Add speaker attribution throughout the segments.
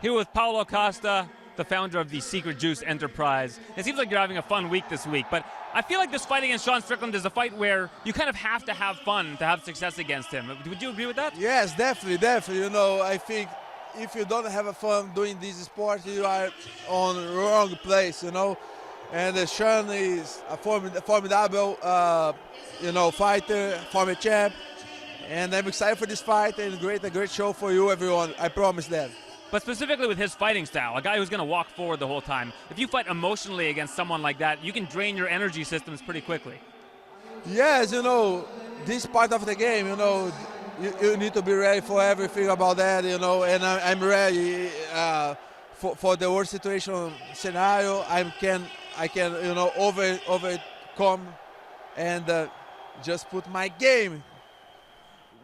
Speaker 1: Here with Paulo Costa, the founder of the Secret Juice Enterprise. It seems like you're having a fun week this week, but I feel like this fight against Sean Strickland is a fight where you kind of have to have fun to have success against him. Would you agree with that?
Speaker 2: Yes, definitely. You know, I think if you don't have fun doing this sport, you are on the wrong place, you know. And Sean is a formidable, fighter, former champ. And I'm excited for this fight and a great show for you, everyone. I promise that.
Speaker 1: But specifically with his fighting style, a guy who's going to walk forward the whole time, if you fight emotionally against someone like that, you can drain your energy systems pretty quickly.
Speaker 2: Yes, you know, this part of the game, you know, you need to be ready for everything about that, you know, and I'm ready for the worst situation scenario. I can you know, overcome and just put my game.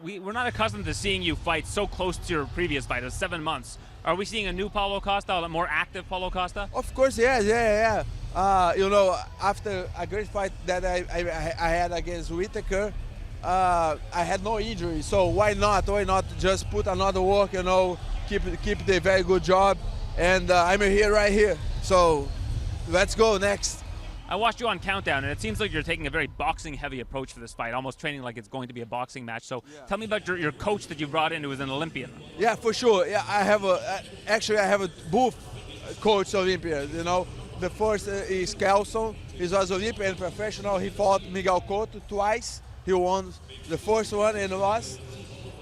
Speaker 1: We're not accustomed to seeing you fight so close to your previous fight. It was 7 months. Are we seeing a new Paulo Costa, a more active Paulo Costa?
Speaker 2: Of course, yes, yeah. You know, after a great fight that I had against Whittaker, I had no injury. So why not just put another work, you know, keep the very good job. And I'm right here. So let's go next.
Speaker 1: I watched you on Countdown, and it seems like you're taking a very boxing-heavy approach for this fight, almost training like it's going to be a boxing match. So tell me about your coach that you brought in, who is an Olympian.
Speaker 2: Yeah, for sure. Yeah, I have a both coach Olympians. You know, the first is Kelson. He was Olympian and professional. He fought Miguel Cotto twice. He won the first one and lost.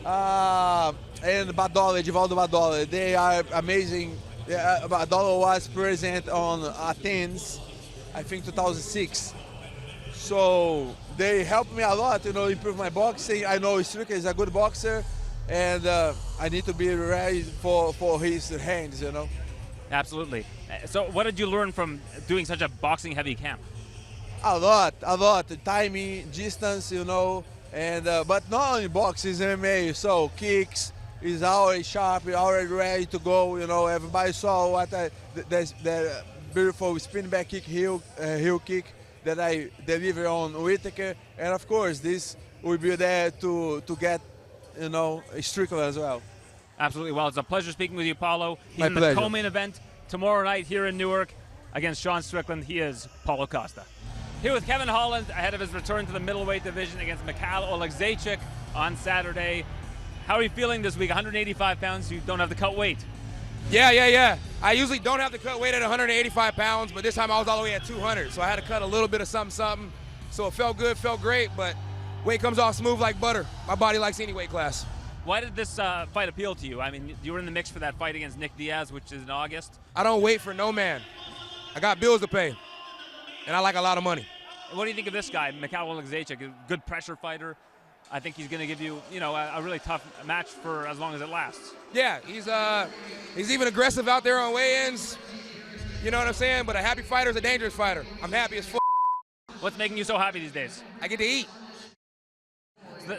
Speaker 2: And Badola, Edivaldo Badola. They are amazing. Badola was present on Athens, I think 2006. So they helped me a lot, you know, improve my boxing. I know Strickland is a good boxer, and I need to be ready for his hands, you know.
Speaker 1: Absolutely. So what did you learn from doing such a boxing-heavy camp?
Speaker 2: A lot. Timing, distance, you know, and but not only boxing, it's MMA. So kicks is already sharp, already ready to go. You know, everybody saw what the beautiful spin back kick, heel kick that I deliver on Whittaker, and of course this will be there to get, you know, Strickland as well.
Speaker 1: Absolutely. Well, it's a pleasure speaking with you, Paulo. He's
Speaker 2: My
Speaker 1: in the
Speaker 2: pleasure.
Speaker 1: co-main event tomorrow night here in Newark against Sean Strickland. He is Paulo Costa. Here with Kevin Holland ahead of his return to the middleweight division against Mikhail Oleksiejczuk on Saturday. How are you feeling this week? 185 pounds, you don't have to cut weight.
Speaker 3: Yeah. I usually don't have to cut weight at 185 pounds, but this time I was all the way at 200, so I had to cut a little bit of something. So it felt good, felt great, but weight comes off smooth like butter. My body likes any weight class.
Speaker 1: Why did this fight appeal to you? I mean, you were in the mix for that fight against Nick Diaz, which is in August.
Speaker 3: I don't wait for no man. I got bills to pay, and I like a lot of money.
Speaker 1: What do you think of this guy, Mikhail Oleksiejczuk? A good pressure fighter. I think he's going to give you, you know, a really tough match for as long as it lasts.
Speaker 3: Yeah, he's even aggressive out there on weigh-ins. You know what I'm saying? But a happy fighter is a dangerous fighter. I'm happy as f***.
Speaker 1: What's making you so happy these days?
Speaker 3: I get to eat.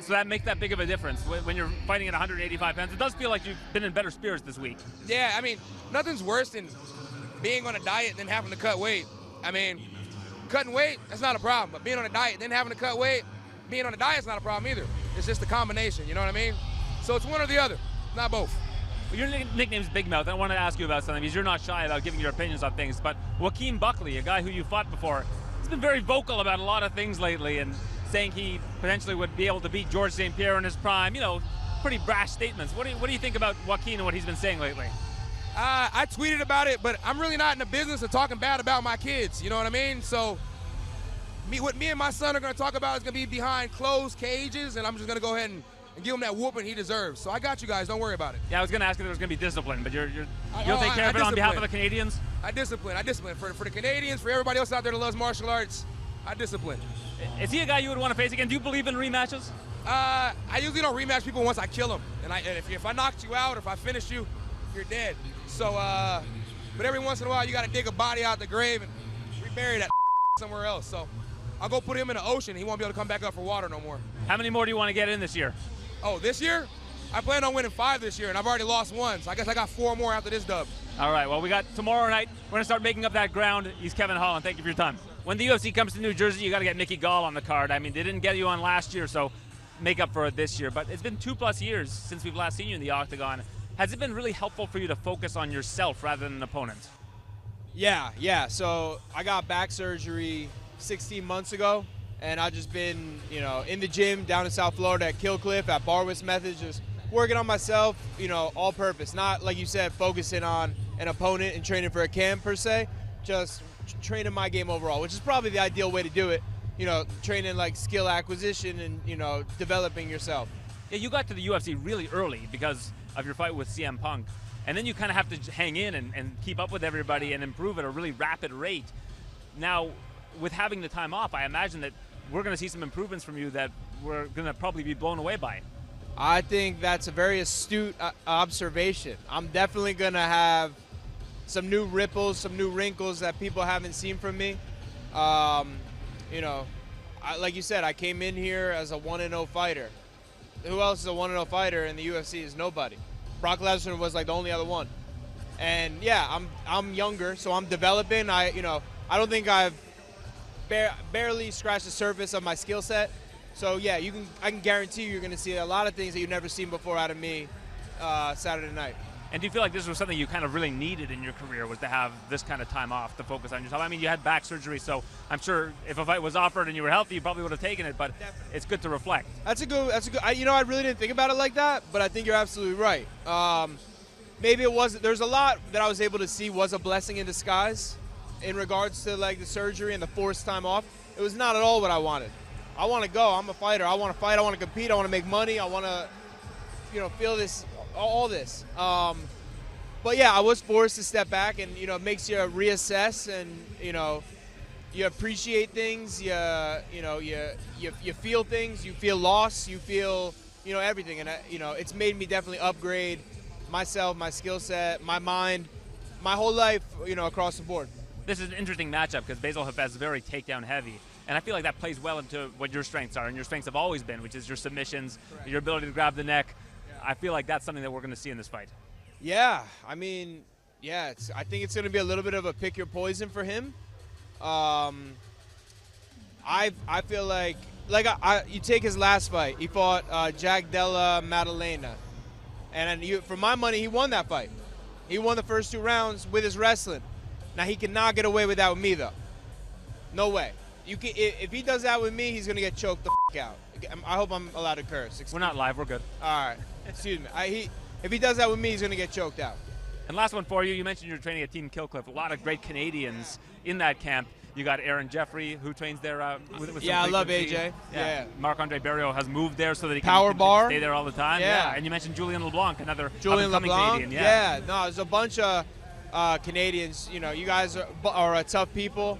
Speaker 1: So that makes that big of a difference when you're fighting at 185 pounds. It does feel like you've been in better spirits this week.
Speaker 3: Yeah, I mean, nothing's worse than being on a diet than having to cut weight. I mean, cutting weight, that's not a problem. But being on a diet then having to cut weight, being on a diet's not a problem either. It's just a combination, you know what I mean? So it's one or the other, not both.
Speaker 1: Well, your nickname's Big Mouth. I want to ask you about something because you're not shy about giving your opinions on things. But Joaquin Buckley, a guy who you fought before, has been very vocal about a lot of things lately and saying he potentially would be able to beat George St. Pierre in his prime. You know, pretty brash statements. What do you think about Joaquin and what he's been saying lately?
Speaker 3: I tweeted about it, but I'm really not in the business of talking bad about my kids, you know what I mean? So what me and my son are going to talk about is going to be behind closed cages, and I'm just going to go ahead and give him that whooping he deserves. So I got you guys. Don't worry about it.
Speaker 1: Yeah, I was going to ask if there was going to be discipline, but you'll take care of it on behalf of the Canadians?
Speaker 3: I discipline. For the Canadians, for everybody else out there that loves martial arts, I discipline.
Speaker 1: Is he a guy you would want to face again? Do you believe in rematches?
Speaker 3: I usually don't rematch people once I kill them. And if I knocked you out or if I finished you, you're dead. So, but every once in a while, you got to dig a body out the grave and rebury that somewhere else. So I'll go put him in the ocean. He won't be able to come back up for water no more.
Speaker 1: How many more do you want to get in this year?
Speaker 3: Oh, this year? I plan on winning 5 this year, and I've already lost 1. So I guess I got 4 more after this dub.
Speaker 1: All right, well, we got tomorrow night. We're going to start making up that ground. He's Kevin Holland. Thank you for your time. When the UFC comes to New Jersey, you got to get Mickey Gall on the card. I mean, they didn't get you on last year, so make up for it this year. But it's been 2+ years since we've last seen you in the octagon. Has it been really helpful for you to focus on yourself rather than an opponent?
Speaker 4: Yeah. So I got back surgery 16 months ago, and I've just been, in the gym down in South Florida at Kill Cliff at Barwitz Methods, just working on myself, all purpose. Not, like you said, focusing on an opponent and training for a camp per se, just training my game overall, which is probably the ideal way to do it. Training like skill acquisition and, developing yourself.
Speaker 1: Yeah, you got to the UFC really early because of your fight with CM Punk. And then you kind of have to hang in and keep up with everybody and improve at a really rapid rate. Now, with having the time off, I imagine that we're going to see some improvements from you that we're going to probably be blown away by.
Speaker 4: I think that's a very astute observation. I'm definitely going to have some new ripples, some new wrinkles that people haven't seen from me. Like you said, I came in here as a 1-0 fighter. Who else is a 1-0 fighter in the UFC? Is nobody. Brock Lesnar was like the only other one. And yeah, I'm younger, so I'm developing. I don't think I've barely scratched the surface of my skill set. So yeah, I can guarantee you're going to see a lot of things that you've never seen before out of me Saturday night.
Speaker 1: And do you feel like this was something you kind of really needed in your career, was to have this kind of time off to focus on yourself? I mean, you had back surgery, so I'm sure if a fight was offered and you were healthy, you probably would have taken it, but definitely. It's good to reflect.
Speaker 4: That's a good. I really didn't think about it like that, but I think you're absolutely right. Maybe it wasn't. There's a lot that I was able to see was a blessing in disguise in regards to like the surgery and the forced time off. It was not at all what I wanted. I want to go. I'm a fighter. I want to fight. I want to compete. I want to make money. I want to, feel this, all this. But yeah, I was forced to step back, and it makes you reassess, and you appreciate things. You feel things. You feel loss. You feel everything, and it's made me definitely upgrade myself, my skill set, my mind, my whole life, across the board.
Speaker 1: This is an interesting matchup because Basil Hafez is very takedown heavy. And I feel like that plays well into what your strengths are, and your strengths have always been, which is your submissions, correct, your ability to grab the neck. Yeah. I feel like that's something that we're going to see in this fight.
Speaker 4: Yeah, I mean, I think it's going to be a little bit of a pick your poison for him. I feel like you take his last fight. He fought Jack Della Maddalena. And for my money, he won that fight. He won the first 2 rounds with his wrestling. Now, he cannot get away with that with me, though. No way. If he does that with me, he's going to get choked the f*** out. I hope I'm allowed to curse.
Speaker 1: We're not live. We're good.
Speaker 4: All right. Excuse me. If he does that with me, he's going to get choked out.
Speaker 1: And last one for you. You mentioned you're training at Team Killcliff. A lot of great Canadians in that camp. You got Aaron Jeffrey, who trains there with some
Speaker 4: I love
Speaker 1: frequency.
Speaker 4: AJ. Yeah.
Speaker 1: Marc-Andre Barrios has moved there so that he
Speaker 4: Power
Speaker 1: can
Speaker 4: bar.
Speaker 1: Stay there all the time.
Speaker 4: Yeah.
Speaker 1: And you mentioned Julian LeBlanc, another
Speaker 4: Julian
Speaker 1: up-and-coming
Speaker 4: LeBlanc.
Speaker 1: Canadian. Yeah.
Speaker 4: No, there's a bunch of Canadians. You guys are tough people.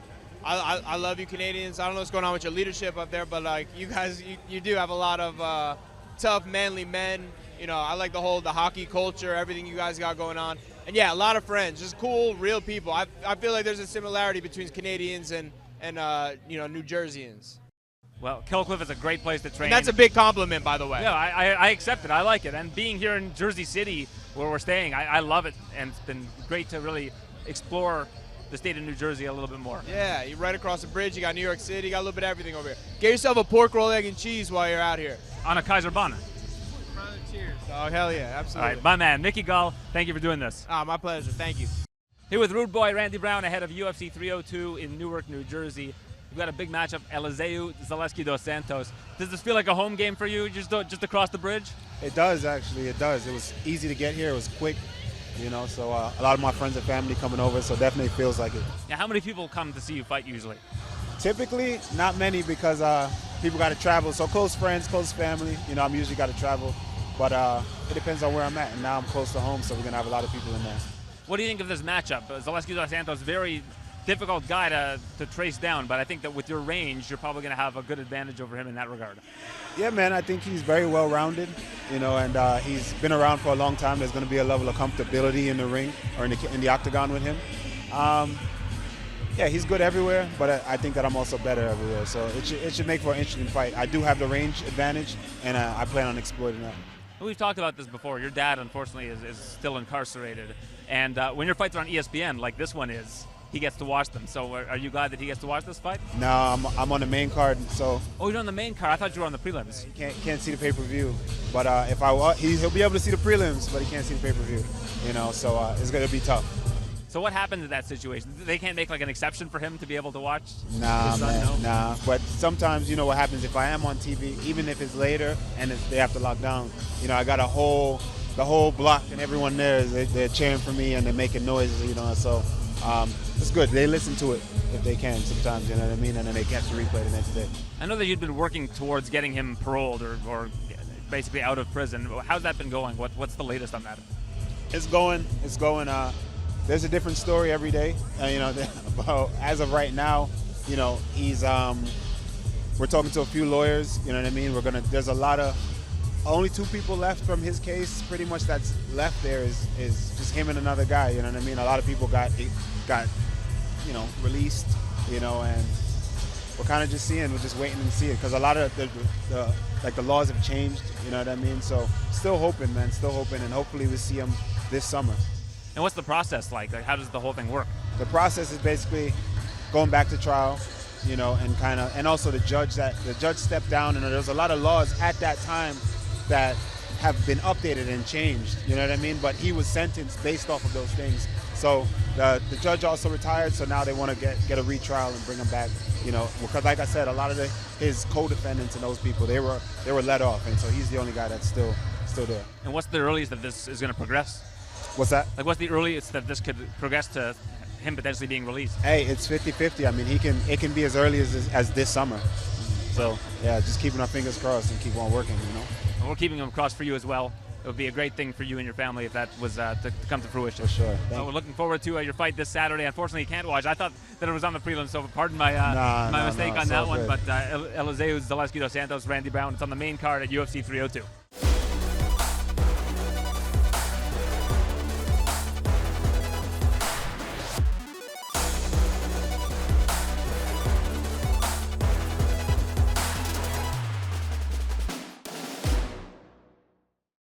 Speaker 4: I love you Canadians. I don't know what's going on with your leadership up there, but like you guys, you do have a lot of tough, manly men. I like the hockey culture, everything you guys got going on. And yeah, a lot of friends, just cool, real people. I feel like there's a similarity between Canadians and New Jerseyans.
Speaker 1: Well, Killcliff is a great place to train.
Speaker 4: And that's a big compliment, by the way.
Speaker 1: Yeah, I accept it. I like it. And being here in Jersey City, where we're staying, I love it. And it's been great to really explore the state of New Jersey a little bit more.
Speaker 4: Yeah, you're right across the bridge. You got New York City. You got a little bit of everything over here. Get yourself a pork roll, egg, and cheese while you're out here.
Speaker 1: On a Kaiser Banna.
Speaker 4: Cheers. Oh, hell yeah, absolutely.
Speaker 1: All right, my man, Mickey Gall, thank you for doing this.
Speaker 4: My pleasure. Thank you.
Speaker 1: Here with Rude Boy Randy Brown ahead of UFC 302 in Newark, New Jersey. We've got a big matchup, Eliseu Zaleski dos Santos. Does this feel like a home game for you, just across the bridge?
Speaker 5: It does, actually. It does. It was easy to get here. It was quick, so a lot of my friends and family coming over, so definitely feels like it.
Speaker 1: Yeah, how many people come to see you fight usually?
Speaker 5: Typically, not many because people got to travel. So close friends, close family, I'm usually got to travel. But it depends on where I'm at. And now I'm close to home, so we're going to have a lot of people in there.
Speaker 1: What do you think of this matchup? Zaleski dos Santos, very difficult guy to trace down, but I think that with your range, you're probably going to have a good advantage over him in that regard.
Speaker 5: Yeah, man, I think he's very well-rounded, and he's been around for a long time. There's going to be a level of comfortability in the ring or in the octagon with him. Yeah, he's good everywhere, but I think that I'm also better everywhere. So it should make for an interesting fight. I do have the range advantage, and I plan on exploiting that.
Speaker 1: We've talked about this before. Your dad, unfortunately, is still incarcerated. And when your fights are on ESPN, like this one is, he gets to watch them. So are you glad that he gets to watch this fight?
Speaker 5: No, I'm on the main card, so
Speaker 1: Oh, you're on the main card. I thought you were on the prelims.
Speaker 5: can't see the pay-per-view. But if he'll be able to see the prelims, but he can't see the pay-per-view. You know, so it's gonna be tough.
Speaker 1: So what happened in that situation? They can't make like an exception for him to be able to watch?
Speaker 5: Nah,
Speaker 1: his son,
Speaker 5: man,
Speaker 1: no?
Speaker 5: nah. But sometimes, you know what happens if I am on TV, even if it's later and they have to lock down. You know, I got the whole block and everyone there, they're cheering for me and they're making noises, you know. So it's good. They listen to it if they can sometimes, you know what I mean? And then they catch the replay the next day.
Speaker 1: I know that you've been working towards getting him paroled or basically out of prison. How's that been going? What's the latest on that?
Speaker 5: It's going. There's a different story every day. You know, about, as of right now, you know, he's. We're talking to a few lawyers. You know what I mean? There's a lot of. Only 2 people left from his case. Pretty much that's left there is just him and another guy. You know what I mean? A lot of people got you know, released. You know, and we're kind of just seeing. We're just waiting and see it because a lot of the laws have changed. You know what I mean? So still hoping, man. Still hoping, and hopefully we see him this summer.
Speaker 1: And what's the process like? Like, how does the whole thing work?
Speaker 5: The process is basically going back to trial, you know, and also the judge stepped down, and there's a lot of laws at that time that have been updated and changed, you know what I mean? But he was sentenced based off of those things. So the judge also retired, so now they want to get a retrial and bring him back, you know, because like I said, a lot of his co-defendants and those people, they were let off, and so he's the only guy that's still there.
Speaker 1: And what's the earliest that this is going to progress?
Speaker 5: What's that?
Speaker 1: Like, what's the earliest that this could progress to him potentially being released?
Speaker 5: Hey, it's 50-50. I mean, it can be as early as this summer. So, yeah, just keeping our fingers crossed and keep on working, you know.
Speaker 1: And we're keeping them crossed for you as well. It would be a great thing for you and your family if that was to come to fruition.
Speaker 5: For sure.
Speaker 1: We're looking forward to your fight this Saturday. Unfortunately, you can't watch. I thought that it was on the prelims, so pardon my mistake on that one. But Eliseu Zaleski dos Santos, Randy Brown, it's on the main card at UFC 302.